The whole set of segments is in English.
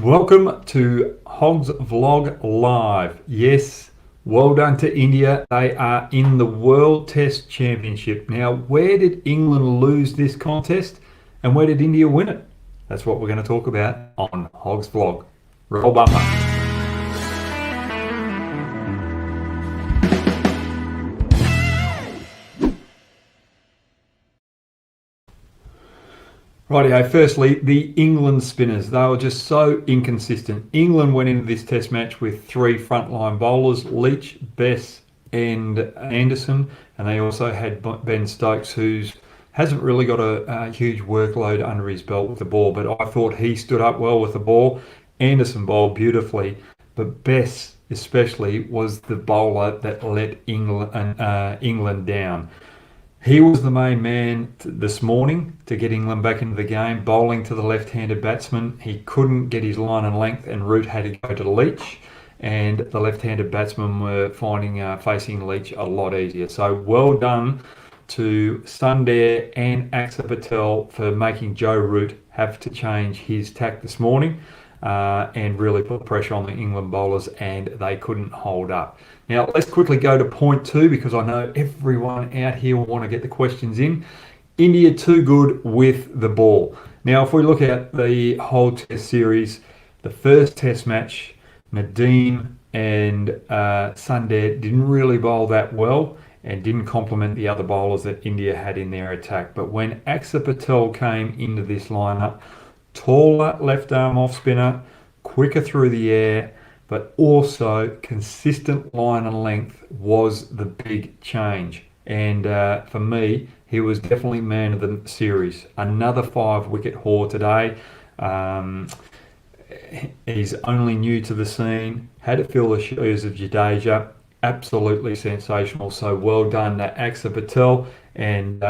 Welcome to Hoggs Vlog Live. Yes, well done to India. They are in the World Test Championship. Now, where did England lose this contest and where did India win it? That's what we're going to talk about on Hoggs Vlog. Roll bumper. Rightio, firstly, the England spinners. They were just so inconsistent. England went into this test match with three frontline bowlers, Leach, Bess and Anderson, and they also had Ben Stokes, who hasn't really got a huge workload under his belt with the ball, but I thought he stood up well with the ball. Anderson bowled beautifully, but Bess especially was the bowler that let England down. He was the main man this morning to get England back into the game, bowling to the left-handed batsman. He couldn't get his line and length, and Root had to go to Leach, and the left-handed batsmen were finding facing Leach a lot easier. So well done to Sundar and Axar Patel for making Joe Root have to change his tack this morning and really put pressure on the England bowlers, and they couldn't hold up. Now, let's quickly go to point two, because I know everyone out here will want to get the questions in. India too good with the ball. Now, if we look at the whole test series, the first test match, Nadeem and Sundar didn't really bowl that well and didn't complement the other bowlers that India had in their attack. But when Axar Patel came into this lineup, taller left arm off spinner, quicker through the air, but also consistent line and length was the big change. And for me, he was definitely man of the series. Another 5-wicket haul today. He's only new to the scene, had to fill the shoes of Jadeja. Absolutely sensational. So well done to Axar Patel. And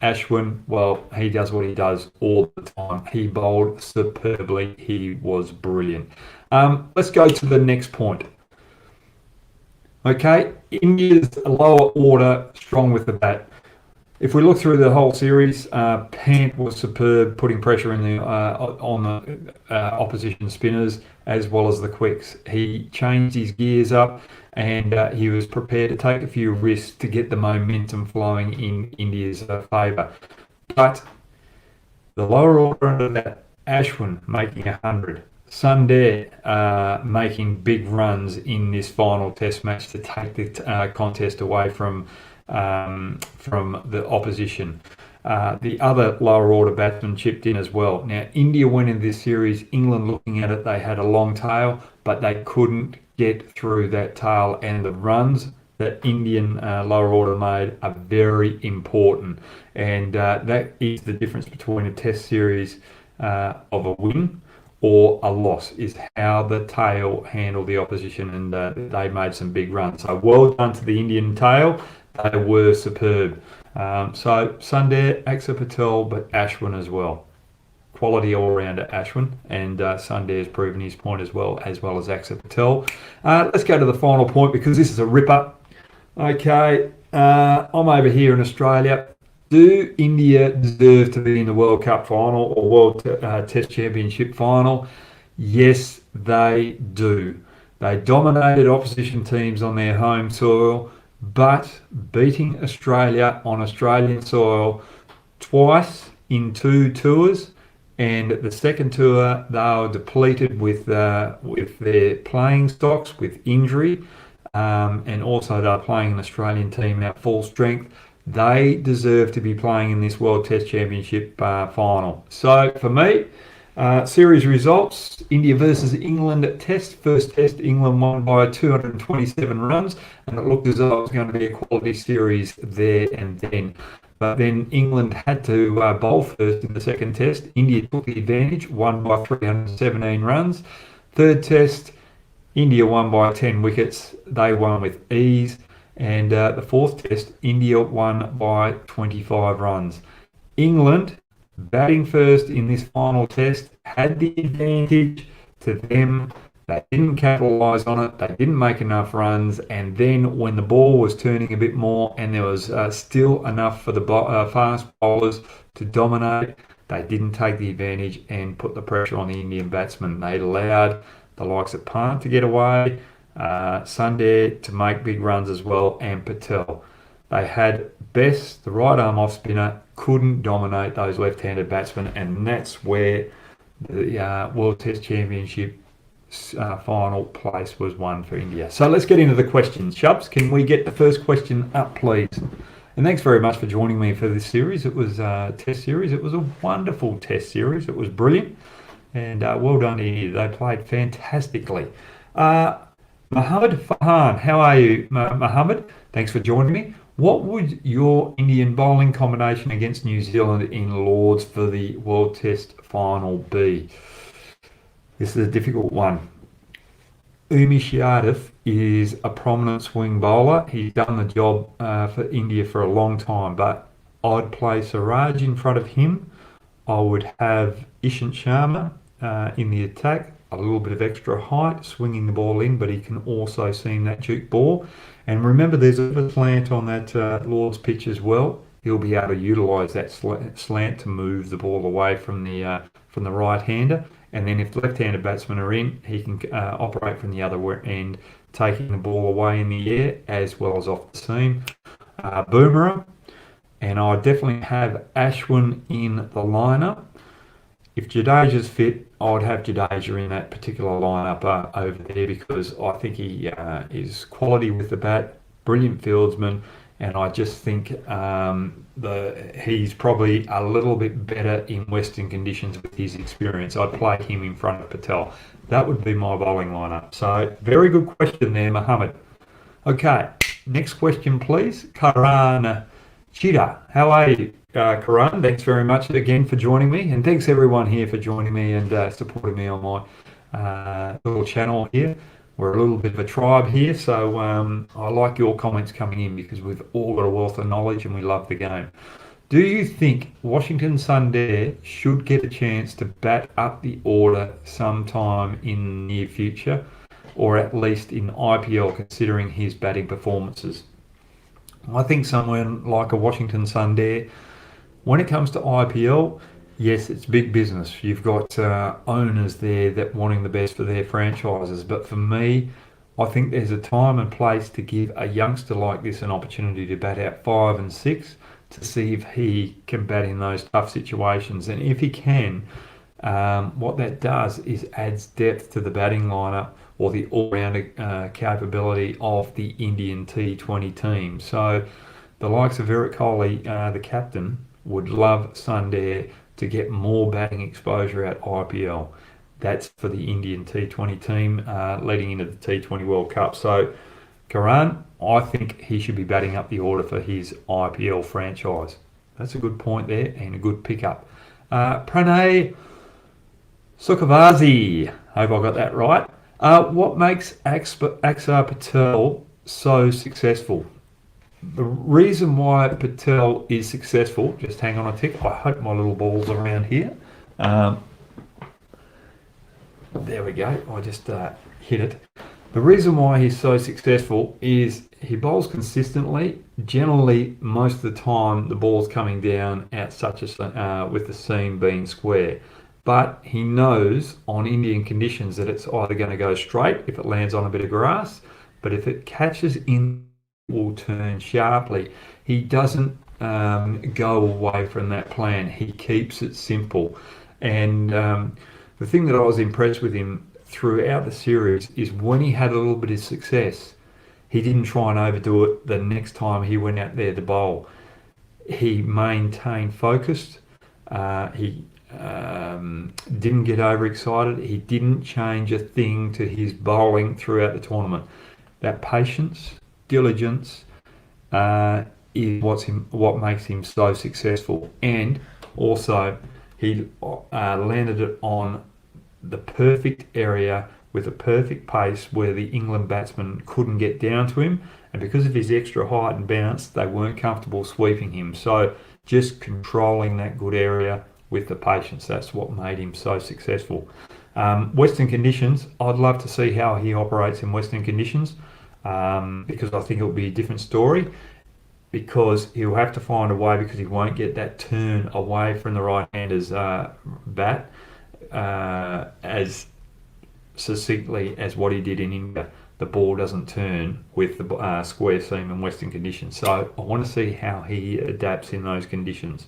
Ashwin, well, he does what he does all the time. He bowled superbly. He was brilliant. Let's go to the next point. Okay, India's lower order strong with the bat. If we look through the whole series, Pant was superb, putting pressure in on the opposition spinners as well as the quicks. He changed his gears up, and he was prepared to take a few risks to get the momentum flowing in India's favour. But the lower order under that, Ashwin making 100, Sundar making big runs in this final test match to take the contest away from the opposition. The other lower order batsmen chipped in as well. Now, India went in this series, England looking at it, they had a long tail, but they couldn't get through that tail, and the runs that Indian lower order made are very important. And that is the difference between a test series of a win or a loss, is how the tail handled the opposition, and they made some big runs. So well done to the Indian tail. They were superb. So Sundar, Axar Patel, but Ashwin as well. Quality all-rounder Ashwin, and Sundar's proven his point as well as Axar Patel. Let's go to the final point, because this is a ripper. Okay, I'm over here in Australia. Do India deserve to be in the World Cup final or World Test Championship final? Yes, they do. They dominated opposition teams on their home soil, but beating Australia on Australian soil twice in 2 tours, and the second tour they were depleted with their playing stocks, with injury, and also they're playing an Australian team at full strength. They deserve to be playing in this World Test Championship final. So for me, series results: India versus England test. First test, England won by 227 runs, and it looked as though it was going to be a quality series there and then. But then England had to bowl first in the second test. India took the advantage, won by 317 runs. Third test, India won by 10 wickets. They won with ease. And the fourth test, India won by 25 runs. England, batting first in this final test, had the advantage to them. They didn't capitalise on it. They didn't make enough runs. And then when the ball was turning a bit more and there was still enough for the fast bowlers to dominate, They didn't take the advantage and put the pressure on the Indian batsmen. They allowed the likes of Pant to get away, Sundar to make big runs as well, and Patel. They had Best, the right arm off spinner, couldn't dominate those left-handed batsmen, and that's where the World Test Championship final place was won for India. So let's get into the questions. Shubs, can we get the first question up, please? And thanks very much for joining me for this series. It was a test series. It was a wonderful test series. It was brilliant. And well done to India. They played fantastically. Mohammed Farhan, how are you, Mohammed? Thanks for joining me. What would your Indian bowling combination against New Zealand in Lords for the World Test final be? This is a difficult one. Umesh Yadav is a prominent swing bowler. He's done the job for India for a long time, but I'd play Siraj in front of him. I would have Ishant Sharma in the attack, a little bit of extra height, swinging the ball in, but he can also seam that juke ball. And remember, there's a slant on that Lord's pitch as well. He'll be able to utilise that slant to move the ball away from the right-hander. And then if the left-handed batsmen are in, he can operate from the other end, taking the ball away in the air as well as off the seam. Boomerang, and I definitely have Ashwin in the lineup. If Jadeja's fit, I'd have Jadeja in that particular lineup over there, because I think he is quality with the bat, brilliant fieldsman, and I just think he's probably a little bit better in Western conditions with his experience. I'd play him in front of Patel. That would be my bowling lineup. So very good question there, Mohammed. Okay, next question, please. Karan Chida, how are you? Karan, thanks very much again for joining me, and thanks everyone here for joining me and supporting me on my little channel here. We're a little bit of a tribe here, so I like your comments coming in, because we've all got a wealth of knowledge and we love the game. Do you think Washington Sundar should get a chance to bat up the order sometime in the near future, or at least in IPL, considering his batting performances? I think someone like a Washington Sundar, when it comes to IPL, yes, it's big business. You've got owners there that wanting the best for their franchises. But for me, I think there's a time and place to give a youngster like this an opportunity to bat out 5 and 6 to see if he can bat in those tough situations. And if he can, what that does is adds depth to the batting lineup, or the all-rounder capability of the Indian T20 team. So the likes of Virat Kohli, the captain, would love Sundar to get more batting exposure at IPL. That's for the Indian T20 team leading into the T20 World Cup. So, Karan, I think he should be batting up the order for his IPL franchise. That's a good point there and a good pickup. Pranay Sukhavasi, hope I got that right. What makes Axar Patel so successful? The reason why Patel is successful, just hang on a tick, I hope my little ball's around here. There we go, I just hit it. The reason why he's so successful is he bowls consistently. Generally, most of the time, the ball's coming down at with the seam being square. But he knows on Indian conditions that it's either going to go straight if it lands on a bit of grass, but if it catches in, will turn sharply. He doesn't go away from that plan. He keeps it simple. And the thing that I was impressed with him throughout the series is when he had a little bit of success, he didn't try and overdo it the next time he went out there to bowl. He maintained focused. He didn't get overexcited. He didn't change a thing to his bowling throughout the tournament. That patience, diligence is what makes him so successful. And also, he landed it on the perfect area with a perfect pace where the England batsmen couldn't get down to him, and because of his extra height and bounce, they weren't comfortable sweeping him. So just controlling that good area with the patience, that's what made him so successful. Western conditions, I'd love to see how he operates in Western conditions, because I think it'll be a different story. because he'll have to find a way, because he won't get that turn away from the right-hander's bat as succinctly as what he did in India. The ball doesn't turn with the square seam and western conditions. So I want to see how he adapts in those conditions.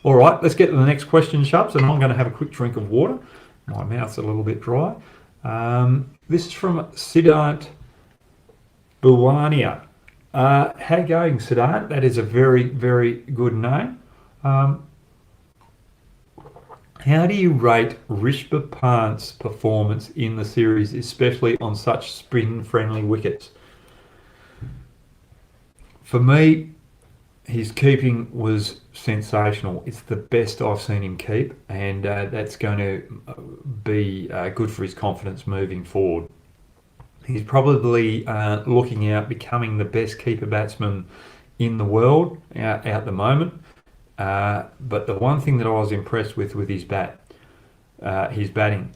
All right, let's get to the next question, Shubs, and I'm going to have a quick drink of water. My mouth's a little bit dry. This is from Siddhant Buwania. How you going, Siddhant? That is a very, very good name. How do you rate Rishabh Pant's performance in the series, especially on such spin-friendly wickets? For me, his keeping was sensational. It's the best I've seen him keep, and that's going to be good for his confidence moving forward. He's probably looking out becoming the best keeper batsman in the world at the moment. But the one thing that I was impressed with his batting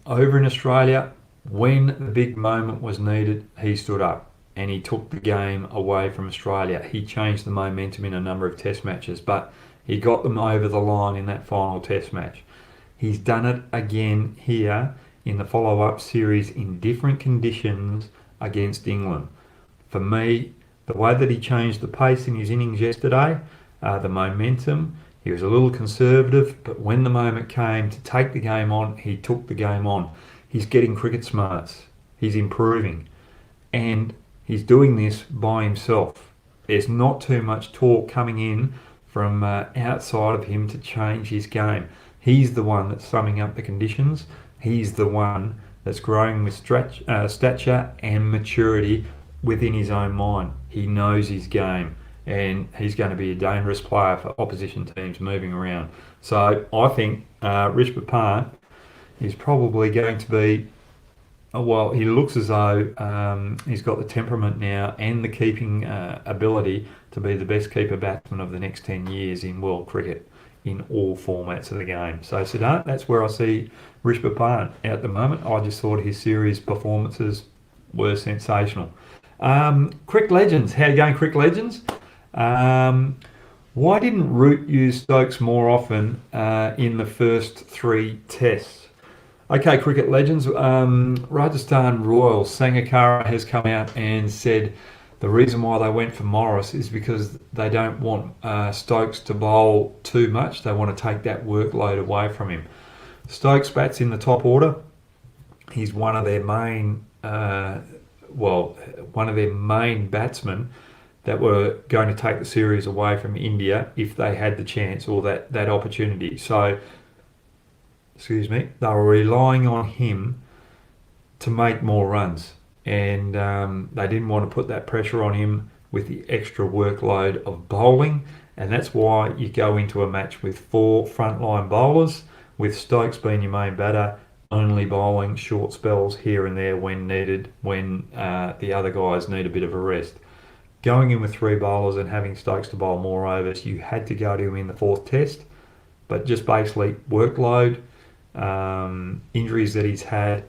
over in Australia, when the big moment was needed, he stood up and he took the game away from Australia. He changed the momentum in a number of test matches, but he got them over the line in that final test match. He's done it again here in the follow-up series in different conditions against England. For me, the way that he changed the pace in his innings yesterday, the momentum, he was a little conservative, but when the moment came to take the game on, he took the game on. He's getting cricket smarts. He's improving. And he's doing this by himself. There's not too much talk coming in from outside of him to change his game. He's the one that's summing up the conditions. He's the one that's growing with stature and maturity within his own mind. He knows his game, and he's going to be a dangerous player for opposition teams moving around. So I think Rishabh Pant is probably going to be, well, he looks as though he's got the temperament now and the keeping ability to be the best keeper batsman of the next 10 years in world cricket in all formats of the game. So Siddhant, that's where I see Rishabh Pant at the moment. I just thought his series performances were sensational. Crick Legends, how you going, Crick Legends? Why didn't Root use Stokes more often in the first 3 tests? Okay, Cricket Legends, Rajasthan Royals, Sangakkara has come out and said the reason why they went for Morris is because they don't want Stokes to bowl too much. They want to take that workload away from him. Stokes bats in the top order. He's one of their main, batsmen that were going to take the series away from India if they had the chance or that opportunity. So, they were relying on him to make more runs, and they didn't want to put that pressure on him with the extra workload of bowling, and that's why you go into a match with 4 frontline bowlers, with Stokes being your main batter, only bowling short spells here and there when needed, when the other guys need a bit of a rest. Going in with 3 bowlers and having Stokes to bowl more overs, you had to go to him in the 4th test, but just basically workload, injuries that he's had,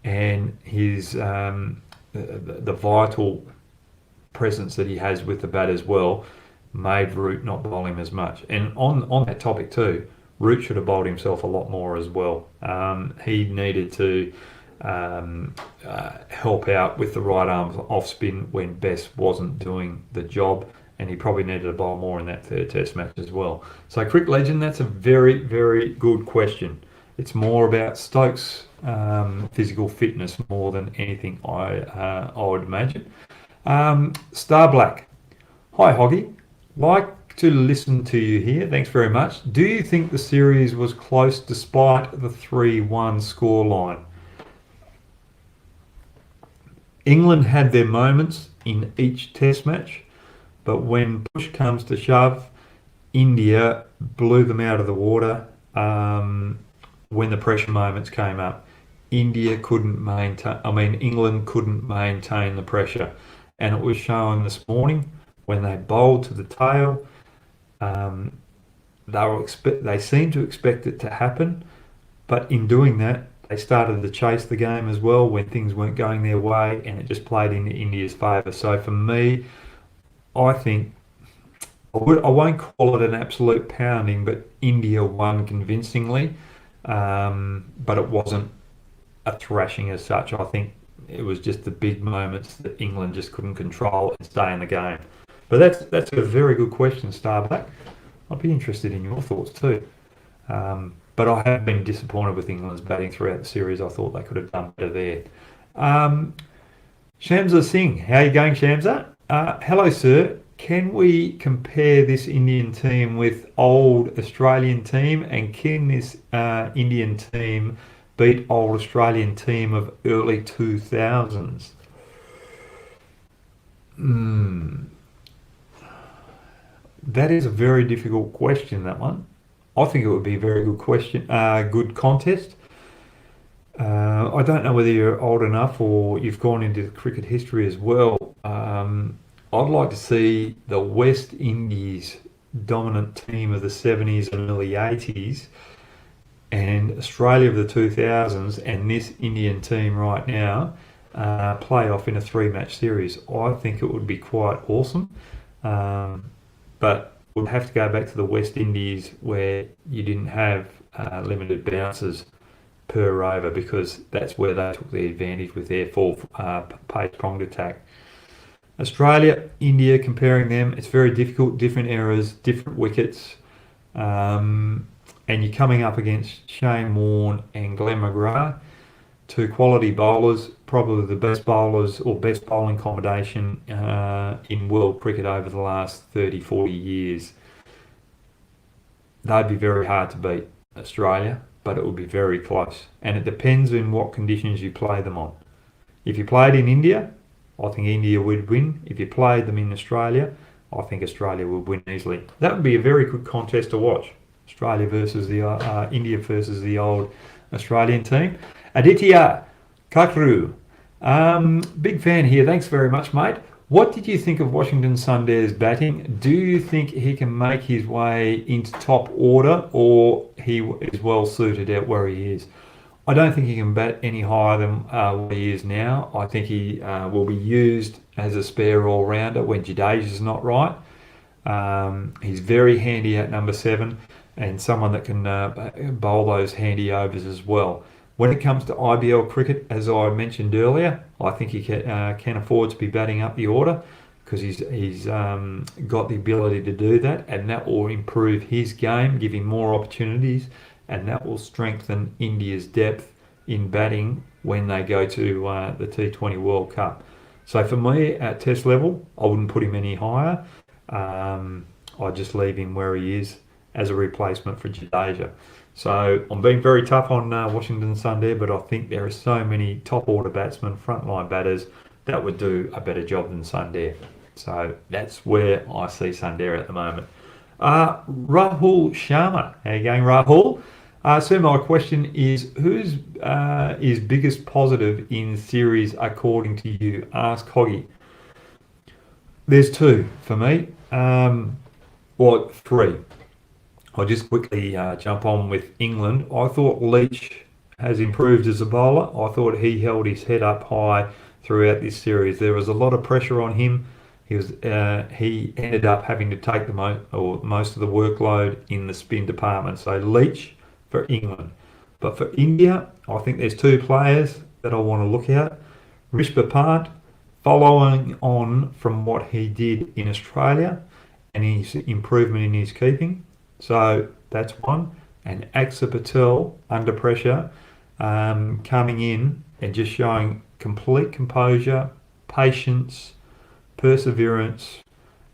and his the vital presence that he has with the bat as well made Root not bowl him as much. And on that topic too, Root should have bowled himself a lot more as well. He needed to help out with the right arm off spin when Bess wasn't doing the job, and he probably needed to bowl more in that 3rd test match as well. So Crick Legend, that's a very, very good question. It's more about Stokes' physical fitness more than anything, I would imagine. Star Black, hi Hoggy, like to listen to you here, thanks very much. Do you think the series was close despite the 3-1 scoreline? England had their moments in each test match, but when push comes to shove, India blew them out of the water. When the pressure moments came up, England couldn't maintain the pressure, and it was shown this morning when they bowled to the tail. They seemed to expect it to happen, but in doing that, they started to chase the game as well when things weren't going their way, and it just played into India's favour. So for me, I think I won't call it an absolute pounding, but India won convincingly. But it wasn't a thrashing as such. I think it was just the big moments that England just couldn't control and stay in the game. But that's a very good question, Starbuck. I'd be interested in your thoughts too. But I have been disappointed with England's batting throughout the series. I thought they could have done better there. Um, Shamsa Singh, how are you going, Shamsa? Hello, sir. Can we compare this Indian team with old Australian team, and can this Indian team beat old Australian team of early 2000s? That is a very difficult question, that one. I think it would be a very good question, good contest. I don't know whether you're old enough or you've gone into cricket history as well. I'd like to see the West Indies dominant team of the 70s and early 80s and Australia of the 2000s and this Indian team right now play off in a three-match series. I think it would be quite awesome. But we'll have to go back to the West Indies where you didn't have limited bounces per over, because that's where they took the advantage with their full pace pronged attack. Australia, India, comparing them, it's very difficult. Different eras, different wickets, and you're coming up against Shane Warne and Glenn McGrath, two quality bowlers, probably the best bowlers or best bowling combination in world cricket over the last 30, 40 years. They'd be very hard to beat, Australia, but it would be very close. And it depends on what conditions you play them on. If you played in India, I think India would win. If you played them in Australia, I think Australia would win easily. That would be a very good contest to watch. Australia versus the India versus the old Australian team. Aditya Kakru, big fan here. Thanks very much, mate. What did you think of Washington Sundar's batting? Do you think he can make his way into top order, or he is well suited out where he is? I don't think he can bat any higher than what he is now. I think he will be used as a spare all-rounder when Jadeja's not right. He's very handy at number 7 and someone that can bowl those handy overs as well. When it comes to IBL cricket, as I mentioned earlier, I think he can afford to be batting up the order because he's got the ability to do that, and that will improve his game, give him more opportunities, and that will strengthen India's depth in batting when they go to the T20 World Cup. So for me, at Test level, I wouldn't put him any higher. I'd just leave him where he is as a replacement for Jadeja. So I'm being very tough on Washington Sundar, but I think there are so many top order batsmen, frontline batters, that would do a better job than Sundar. So that's where I see Sundar at the moment. Rahul Sharma, how you going, Rahul? So my question is, who's is biggest positive in series according to you? Ask Hoggy. There's two for me. Well, three. I'll just quickly jump on with England. I thought Leach has improved as a bowler. I thought he held his head up high throughout this series. There was a lot of pressure on him. He ended up having to take most of the workload in the spin department. So Leach for England. But for India, I think there's two players that I want to look at. Rishabh Pant, following on from what he did in Australia and his improvement in his keeping. So that's one. And Axar Patel, under pressure, coming in and just showing complete composure, patience, perseverance,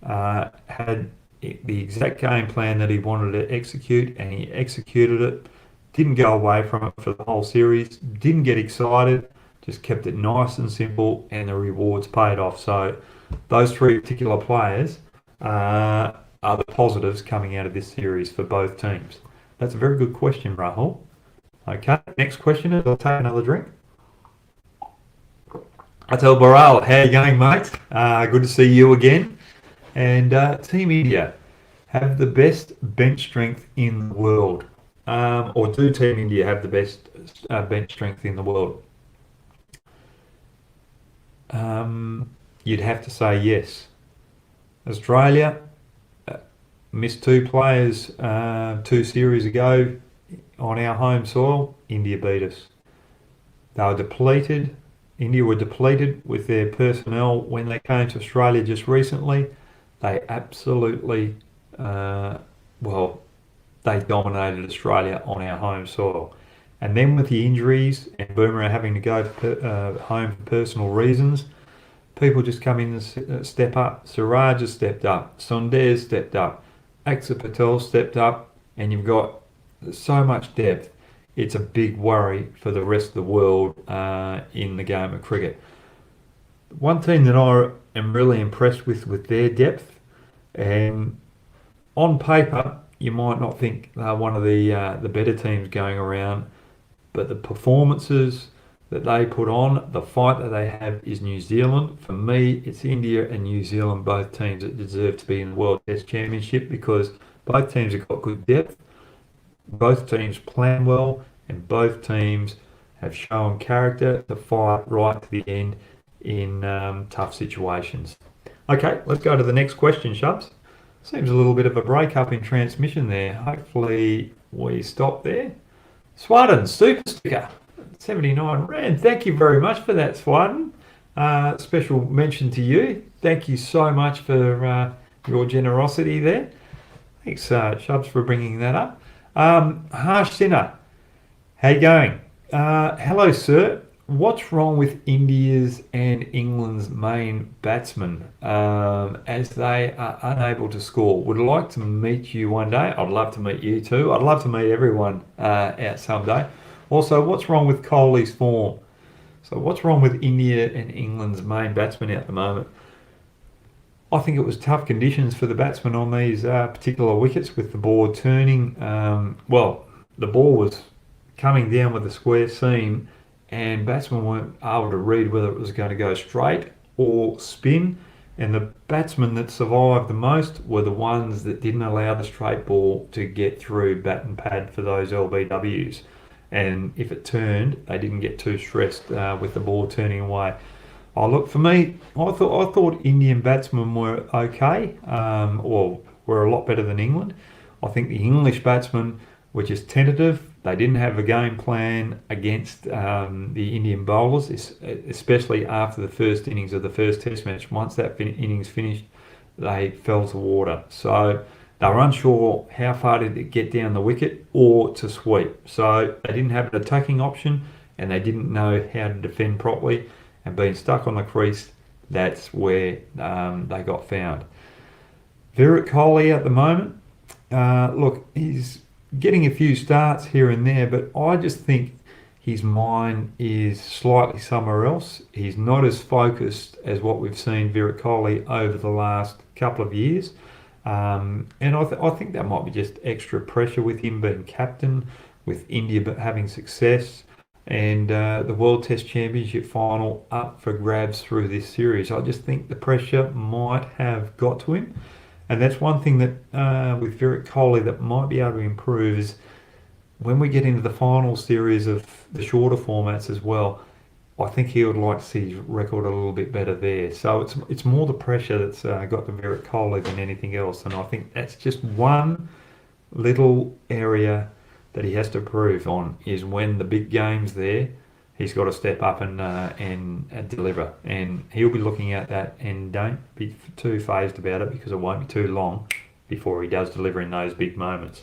had the exact game plan that he wanted to execute, and he executed it. Didn't go away from it for the whole series, didn't get excited, just kept it nice and simple, and the rewards paid off. So those three particular players are the positives coming out of this series for both teams. That's a very good question, Rahul. Okay, next question is, I'll take another drink. Atal Baral, how you going, mate? Good to see you again. And Team India have the best bench strength in the world. Or do Team India have the best bench strength in the world? You'd have to say yes. Australia, missed two players 2 series ago on our home soil. India beat us. They were depleted. India were depleted with their personnel when they came to Australia just recently. They absolutely, they dominated Australia on our home soil. And then with the injuries and Boomerang having to go home for personal reasons, people just come in and step up. Siraj has stepped up. Sundar stepped up. Axar Patel stepped up. And you've got so much depth. It's a big worry for the rest of the world in the game of cricket. One team that I am really impressed with their depth, and on paper you might not think they're one of the better teams going around, but the performances that they put on, the fight that they have, is New Zealand. For me, it's India and New Zealand, both teams that deserve to be in the World Test Championship, because both teams have got good depth. Both teams plan well, and both teams have shown character to fight right to the end in tough situations. Okay, let's go to the next question, Shubs. Seems a little bit of a break-up in transmission there. Hopefully we stop there. Swadden, super sticker, 79 Rand. Thank you very much for that, Swadden. Special mention to you. Thank you so much for your generosity there. Thanks, Shubs, for bringing that up. Harsh Sinner, how you going? Hello, sir. What's wrong with India's and England's main batsmen as they are unable to score? Would like to meet you one day. I'd love to meet you too. I'd love to meet everyone out someday. Also, what's wrong with Kohli's form? So what's wrong with India and England's main batsmen at the moment? I think it was tough conditions for the batsmen on these particular wickets with the ball turning. The ball was coming down with a square seam, and batsmen weren't able to read whether it was going to go straight or spin. And the batsmen that survived the most were the ones that didn't allow the straight ball to get through bat and pad for those LBWs. And if it turned, they didn't get too stressed with the ball turning away. Oh, look, for me, I thought Indian batsmen were okay, or were a lot better than England. I think the English batsmen were just tentative. They didn't have a game plan against the Indian bowlers, especially after the first innings of the first Test match. Once that innings finished, they fell to water. So they were unsure how far did it get down the wicket or to sweep. So they didn't have an attacking option, and they didn't know how to defend properly. And being stuck on the crease, that's where they got found. Virat Kohli at the moment, look, he's getting a few starts here and there, but I just think his mind is slightly somewhere else. He's not as focused as what we've seen Virat Kohli over the last couple of years. And I think that might be just extra pressure with him being captain, with India but having success, and the World Test Championship final up for grabs through this series. I just think the pressure might have got to him. And that's one thing that with Virat Kohli that might be able to improve is when we get into the final series of the shorter formats as well, I think he would like to see his record a little bit better there. So it's more the pressure that's got to Virat Kohli than anything else. And I think that's just one little area that he has to improve on, is when the big game's there, he's got to step up and deliver. And he'll be looking at that, and don't be too phased about it, because it won't be too long before he does deliver in those big moments.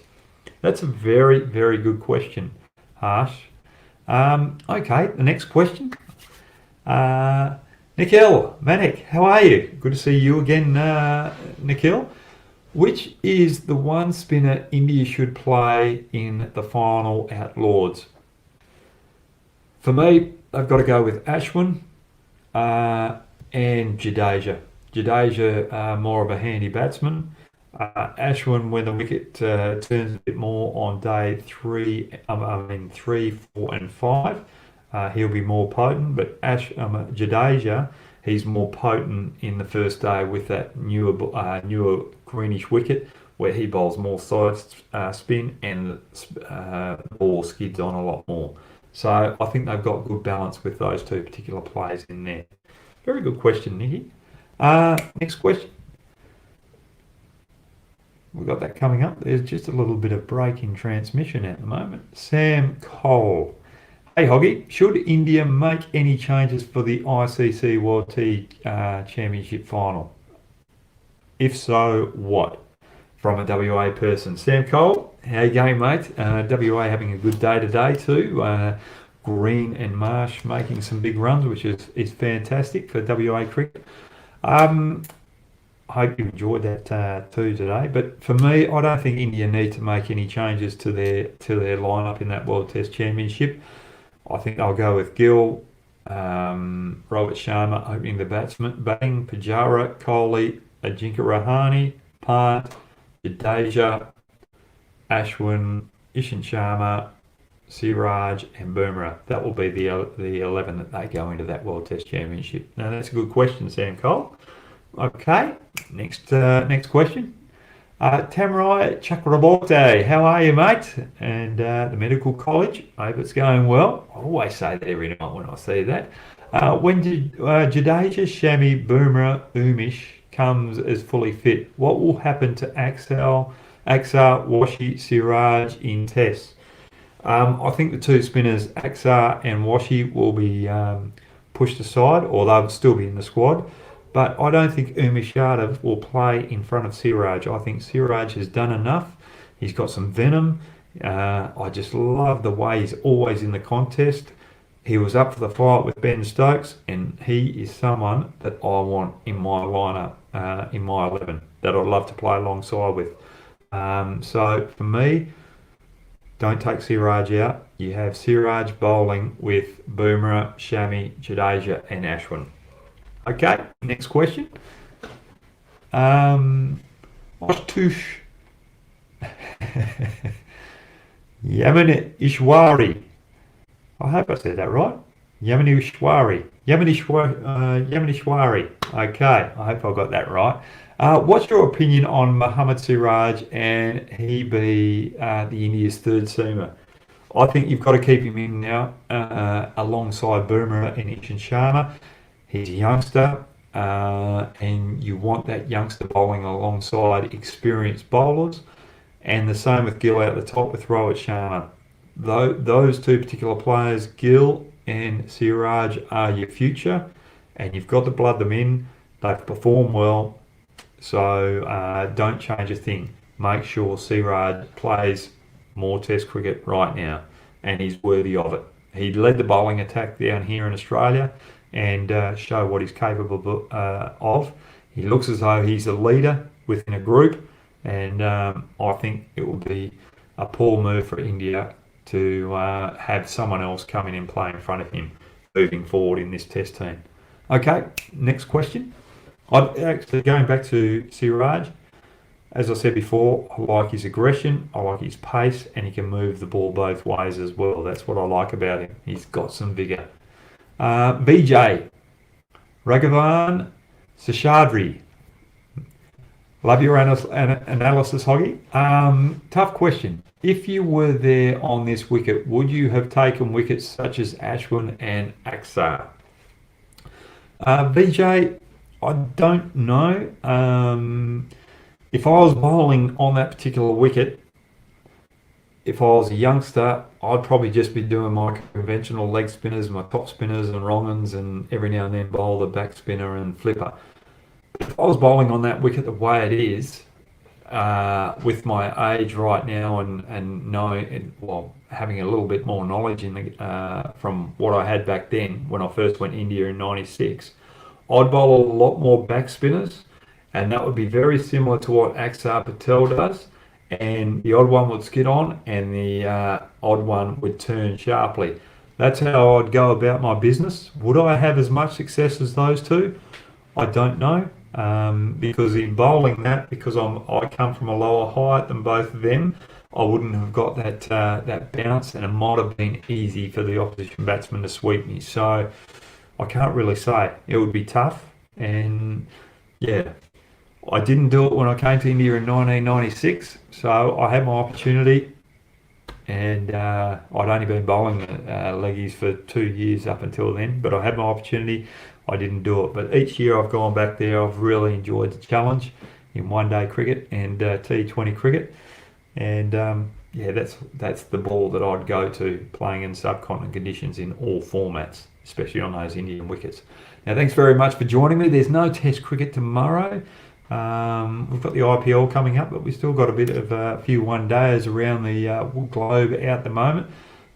That's a very, very good question, Harsh. Okay, the next question. Nikhil Manik, how are you? Good to see you again, Nikhil. Which is the one spinner India should play in the final at Lords? For me, I've got to go with Ashwin and Jadeja. Jadeja, more of a handy batsman. Ashwin, when the wicket turns a bit more on day 3, 4 and 5, he'll be more potent. But Jadeja, he's more potent in the first day with that newer greenish wicket, where he bowls more side spin and the ball skids on a lot more. So I think they've got good balance with those two particular players in there. Very good question, Nicky. Next question. we've got that coming up. There's just a little bit of break in transmission at the moment. Sam Cole. Hey Hoggy, should India make any changes for the ICC World T Championship final? If so, what? From a WA person. Sam Cole, how you going, mate? WA having a good day today too. Green and Marsh making some big runs, which is fantastic for WA cricket. I hope you enjoyed that too today. But for me, I don't think India need to make any changes to their lineup in that World Test Championship. I think they'll go with Gill, Rohit Sharma opening the batting, Pujara, Kohli, Ajinkya Rahane, Pant, Jadeja, Ashwin, Ishant Sharma, Siraj and Bumrah. That will be the 11 that they go into that World Test Championship. Now that's a good question, Sam Cole. Okay, next question. Tamarai Chakraborty, how are you, mate? And the medical college, I hope it's going well. I always say that every night when I see that. When Jadeja, Shami, Bumrah, Umish comes as fully fit, what will happen to Axar, Washi, Siraj in tests? I think the two spinners, Axar and Washi, will be pushed aside, or they'll still be in the squad. But I don't think Umesh Yadav will play in front of Siraj. I think Siraj has done enough. He's got some venom. I just love the way he's always in the contest. He was up for the fight with Ben Stokes, and he is someone that I want in my lineup, in my 11, that I'd love to play alongside with. So for me, don't take Siraj out. You have Siraj bowling with Bumrah, Shami, Jadeja and Ashwin. Okay, next question. Ostush Yaman Ishwari. I hope I said that right. Yaman Ishwari. Okay, I hope I got that right. What's your opinion on Mohammed Siraj and he be the India's third seamer? I think you've got to keep him in now alongside Bumrah and Ishant Sharma. He's a youngster, and you want that youngster bowling alongside experienced bowlers, and the same with Gill out the top with Rohit Sharma. Those two particular players, Gill and Siraj, are your future, and you've got to blood them in. They've performed well, so don't change a thing. Make sure Siraj plays more Test cricket right now, and he's worthy of it. He led the bowling attack down here in Australia, and show what he's capable of. He looks as though he's a leader within a group, and I think it would be a poor move for India to have someone else come in and play in front of him moving forward in this test team. Okay, next question. Actually, going back to Siraj, as I said before, I like his aggression, I like his pace, and he can move the ball both ways as well. That's what I like about him. He's got some vigour. BJ, Raghavan Seshadri. Love your analysis, Hoggy. Tough question. If you were there on this wicket, would you have taken wickets such as Ashwin and Axar? BJ, I don't know. If I was bowling on that particular wicket, if I was a youngster, I'd probably just be doing my conventional leg spinners, my top spinners and wrong-uns, and every now and then bowl the back spinner and flipper. If I was bowling on that wicket the way it is, with my age right now and knowing, well, having a little bit more knowledge from what I had back then when I first went India in '96, I'd bowl a lot more back spinners, and that would be very similar to what Axar Patel does. And the odd one would skid on and the odd one would turn sharply. That's how I'd go about my business. Would I have as much success as those two? I don't know, because in bowling that, because I come from a lower height than both of them, I wouldn't have got that bounce, and it might have been easy for the opposition batsman to sweep me. So I can't really say. It would be tough, and yeah. I didn't do it when I came to India in 1996, so I had my opportunity, and I'd only been bowling leggies for 2 years up until then, but I had my opportunity. I didn't do it, but each year I've gone back there, I've really enjoyed the challenge, in one-day cricket and T20 cricket. And yeah, that's the ball that I'd go to, playing in subcontinent conditions in all formats, especially on those Indian wickets. Now, thanks very much for joining me. There's no Test cricket tomorrow. We've got the IPL coming up, but we've still got a bit of a few one-dayers around the globe at the moment.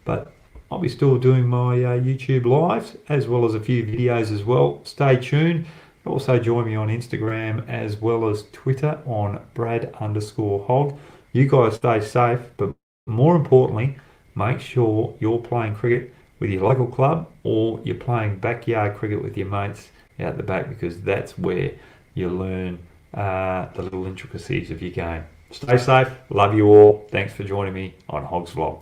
But I'll be still doing my YouTube lives as well as a few videos as well. Stay tuned. Also join me on Instagram as well as Twitter on Brad_HOGG. You guys stay safe, but more importantly, make sure you're playing cricket with your local club or you're playing backyard cricket with your mates out the back, because that's where you learn the little intricacies of your game. Stay safe. Love you all. Thanks for joining me on Hoggs Vlog.